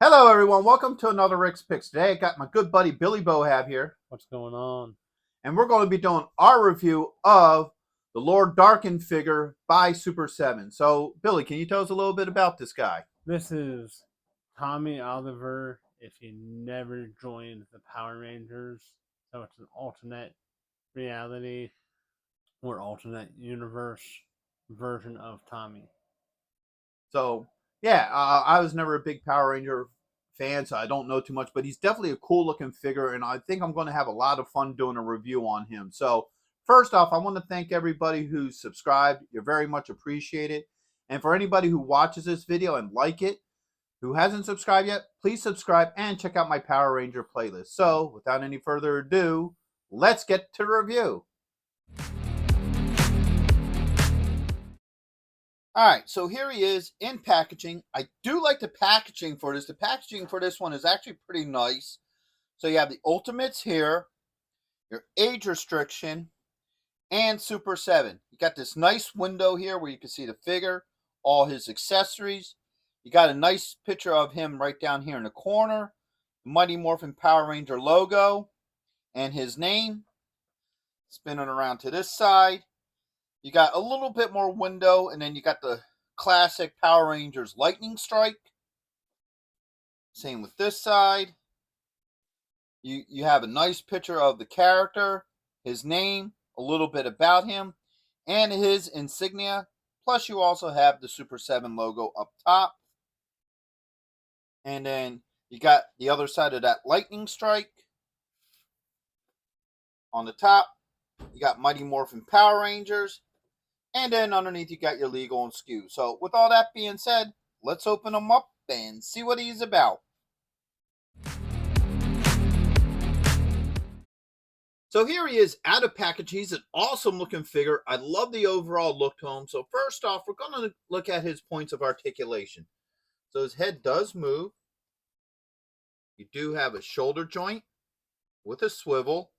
Hello, everyone. Welcome to another Rick's Picks. Today, I got my good buddy Billy Bohab here, What's going on? and we're going to be doing our review of the Lord Drakkon figure by Super 7. So, Billy, can you tell us a little bit about this guy? This is Tommy Oliver. If you never joined the Power Rangers, so it's an alternate reality or alternate universe version of Tommy. So, yeah, I was never a big Power Ranger fan, so I don't know too much, but he's definitely a cool looking figure, and I think I'm going to have a lot of fun doing a review on him. So, first off, I want to thank everybody who's subscribed. You're very much appreciated. And for anybody who watches this video and like it, who hasn't subscribed yet, please subscribe and check out my Power Ranger playlist. So, without any further ado, let's get to the review. All right, so here he is in packaging. I do like the packaging for this. The packaging for this one is actually pretty nice. So you have the Ultimates here, your age restriction, and Super 7. You got this nice window here where you can see the figure, all his accessories. You got a nice picture of him right down here in the corner. The Mighty Morphin Power Ranger logo and his name. Spinning around to this side. You got a little bit more window, and then you got the classic Power Rangers lightning strike. Same with this side. You have a nice picture of the character, his name, a little bit about him, and his insignia. Plus, you also have the Super 7 logo up top. And then you got the other side of that lightning strike. On the top, you got Mighty Morphin Power Rangers. And then underneath, you got your legal and SKU. So, with all that being said, let's open him up and see what he's about. So here he is out of package. He's an awesome looking figure. I love the overall look to him. So first off, we're going to look at his points of articulation. So his head does move. You do have a shoulder joint with a swivel.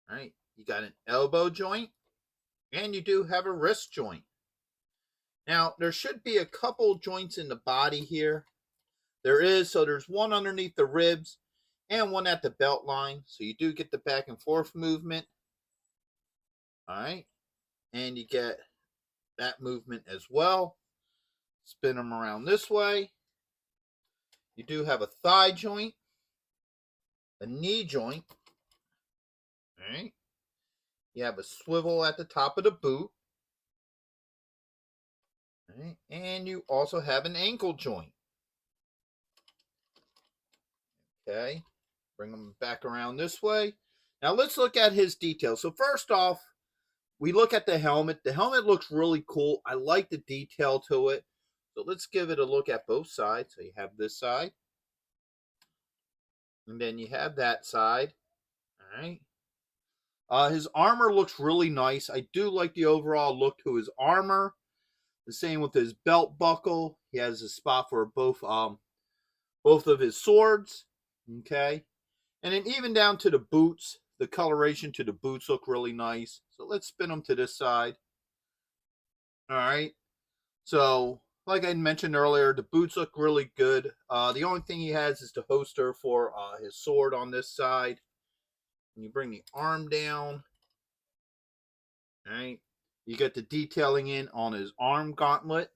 All right. You got an elbow joint. And you do have a wrist joint. Now, there should be a couple joints in the body here. There is. So there's one underneath the ribs and one at the belt line. So you do get the back and forth movement. All right. And you get that movement as well. Spin them around this way. You do have a thigh joint, a knee joint. All right. You have a swivel at the top of the boot. All right. And you also have an ankle joint. Okay. Bring them back around this way. Now let's look at his details. So first off, we look at the helmet. The helmet looks really cool. I like the detail to it. So let's give it a look at both sides. So you have this side. And then you have that side. All right. His armor looks really nice. I do like the overall look to his armor. The same with his belt buckle. He has a spot for both of his swords. Okay. And then even down to the boots. The coloration to the boots look really nice. So let's spin them to this side. All right. So, like I mentioned earlier, the boots look really good. The only thing he has is the holster for his sword on this side. And you bring the arm down. All right. You get the detailing in on his arm gauntlet.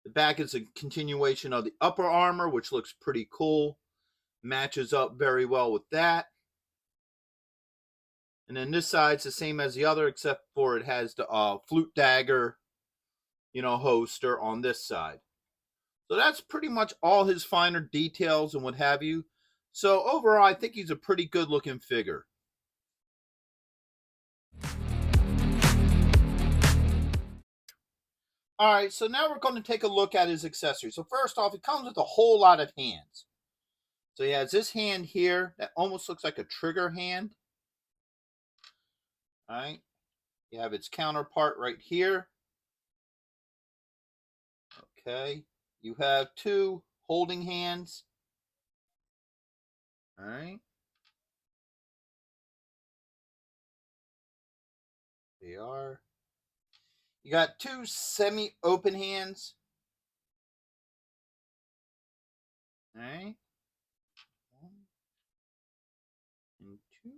The back is a continuation of the upper armor, which looks pretty cool. Matches up very well with that. And then this side's the same as the other, except for it has the flute dagger, holster on this side. So that's pretty much all his finer details and what have you. So overall, I think he's a pretty good looking figure. All right, so now we're going to take a look at his accessories. So first off, it comes with a whole lot of hands. So he has this hand here that almost looks like a trigger hand. All right. You have its counterpart right here. Okay. You have two holding hands. All right. They are. You got two semi-open hands. All right. 1 and 2.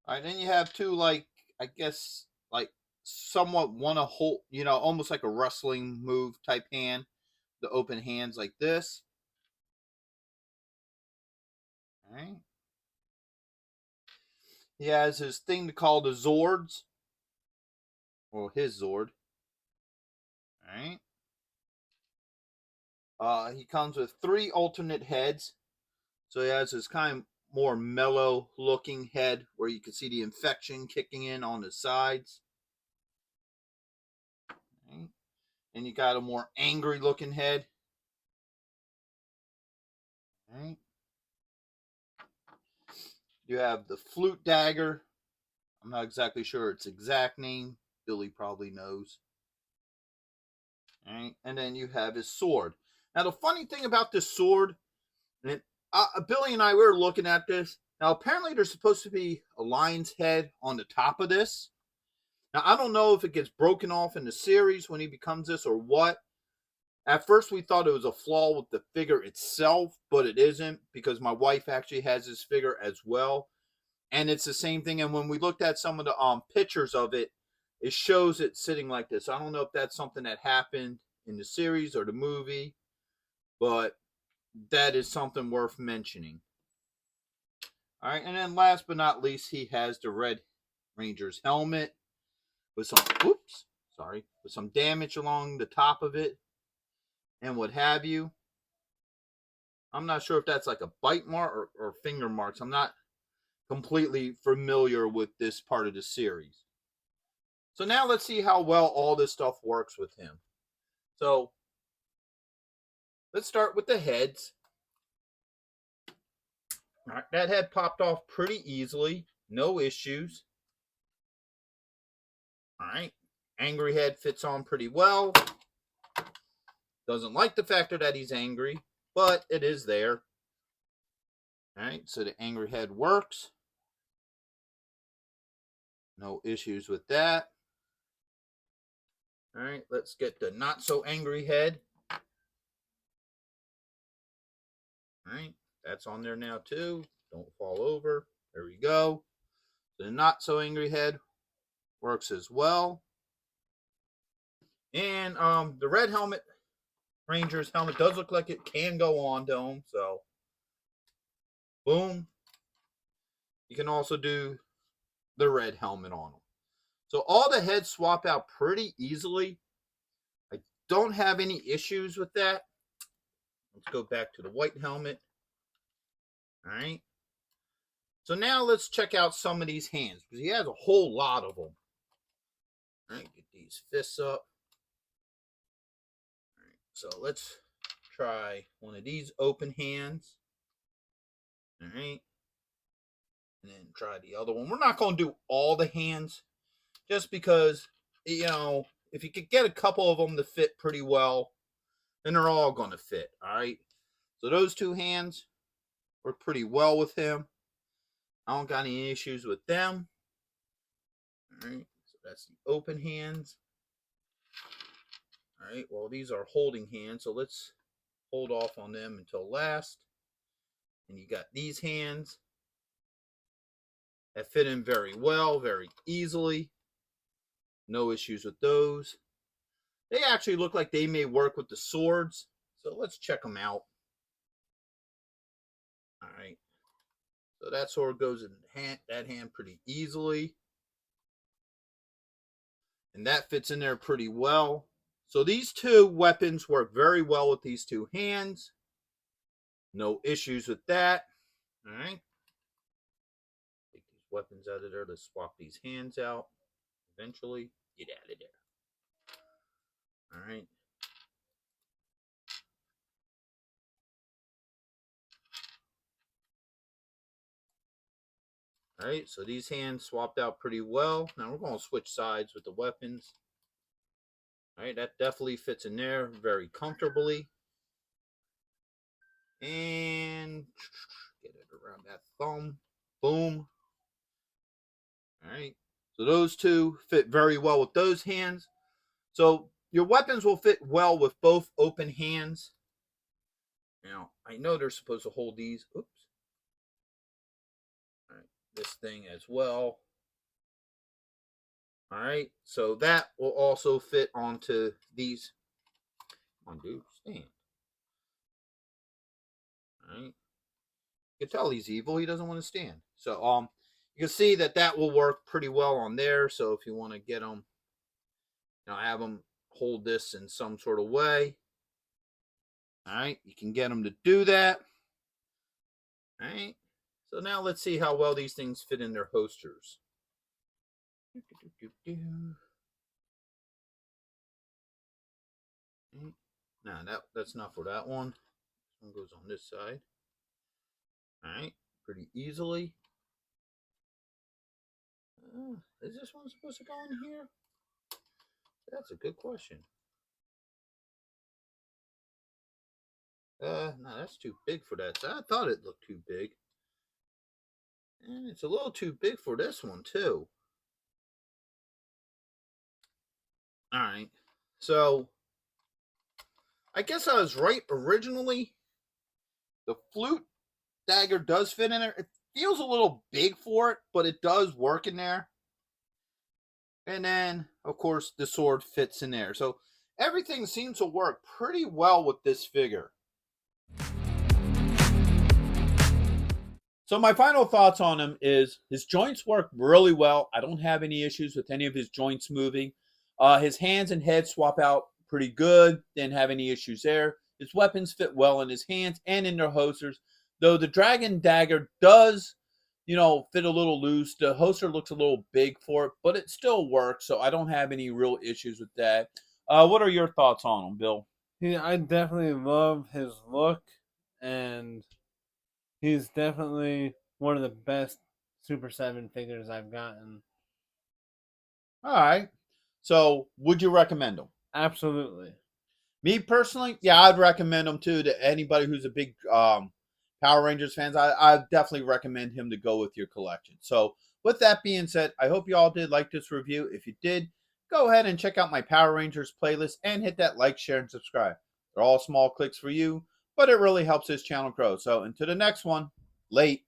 All right, then you have two, like, I guess, like, somewhat want to hold, almost like a wrestling move type hand. The open hands like this. All right. He has his thing called the Zords. Well, his Zord. All right. He comes with 3 alternate heads. So he has this kind of more mellow looking head where you can see the infection kicking in on the sides. Right. And you got a more angry looking head. Right. You have the flute dagger. I'm not exactly sure its exact name. Billy probably knows. Right. And then you have his sword. Now the funny thing about this sword, and Billy and I were looking at this. Now apparently there's supposed to be a lion's head on the top of this. Now I don't know if it gets broken off in the series when he becomes this or what. At first we thought it was a flaw with the figure itself, but it isn't, because my wife actually has this figure as well. And it's the same thing. And when we looked at some of the pictures of it, it shows it sitting like this. I don't know if that's something that happened in the series or the movie, but that is something worth mentioning. All right, and then last but not least, he has the Red Ranger's helmet with some damage along the top of it and what have you. I'm not sure if that's like a bite mark or finger marks. I'm not completely familiar with this part of the series. So now let's see how well all this stuff works with him. So let's start with the heads. All right, that head popped off pretty easily. No issues. All right. Angry head fits on pretty well. Doesn't like the factor that he's angry, but it is there. All right, so the angry head works. No issues with that. All right, let's get the not so angry head. All right, that's on there now too. Don't fall over. There we go. The not so angry head works as well. And the red helmet, Ranger's helmet, does look like it can go on to him. So, boom. You can also do the red helmet on him. So all the heads swap out pretty easily. I don't have any issues with that. Let's go back to the white helmet. All right. So now let's check out some of these hands, because he has a whole lot of them. All right, get these fists up. All right, so let's try one of these open hands. All right. And then try the other one. We're not going to do all the hands, just because, if you could get a couple of them to fit pretty well, then they're all going to fit. All right. So those 2 hands work pretty well with him. I don't got any issues with them. All right. So that's the open hands. All right. Well, these are holding hands, so let's hold off on them until last. And you got these hands that fit in very well, very easily. No issues with those. They actually look like they may work with the swords. So let's check them out. All right. So that sword goes in that hand pretty easily. And that fits in there pretty well. So these 2 weapons work very well with these 2 hands. No issues with that. All right. Take these weapons out of there. Let's swap these hands out. Eventually, get out of there. All right. All right, so these hands swapped out pretty well. Now we're going to switch sides with the weapons. All right, that definitely fits in there very comfortably. And get it around that thumb. Boom. All right, so those 2 fit very well with those hands. So your weapons will fit well with both open hands. Now, I know they're supposed to hold these. Oops. All right, this thing as well. All right, so that will also fit onto these. Come on, dude, stand. All right. You can tell he's evil. He doesn't want to stand. So, you can see that that will work pretty well on there. So, if you want to get them, have them hold this in some sort of way. All right, you can get them to do that. All right. So now let's see how well these things fit in their holsters. Now that's not for that one. This one goes on this side. All right, pretty easily. Is this one supposed to go in here? That's a good question. No, that's too big for that. I thought it looked too big. And it's a little too big for this one, too. Alright. So, I guess I was right originally. The flute dagger does fit in there. It feels a little big for it, but it does work in there. And then, of course, the sword fits in there. So, everything seems to work pretty well with this figure. So my final thoughts on him is his joints work really well. I don't have any issues with any of his joints moving. His hands and head swap out pretty good. Didn't have any issues there. His weapons fit well in his hands and in their holsters. Though the dragon dagger does, fit a little loose. The holster looks a little big for it, but it still works. So I don't have any real issues with that. What are your thoughts on him, Bill? Yeah, I definitely love his look, and he's definitely one of the best Super 7 figures I've gotten. All right. So would you recommend him? Absolutely. Me personally, yeah, I'd recommend him too to anybody who's a big Power Rangers fans. I definitely recommend him to go with your collection. So with that being said, I hope you all did like this review. If you did, go ahead and check out my Power Rangers playlist and hit that like, share, and subscribe. They're all small clicks for you, but it really helps this channel grow. So until the next one, late.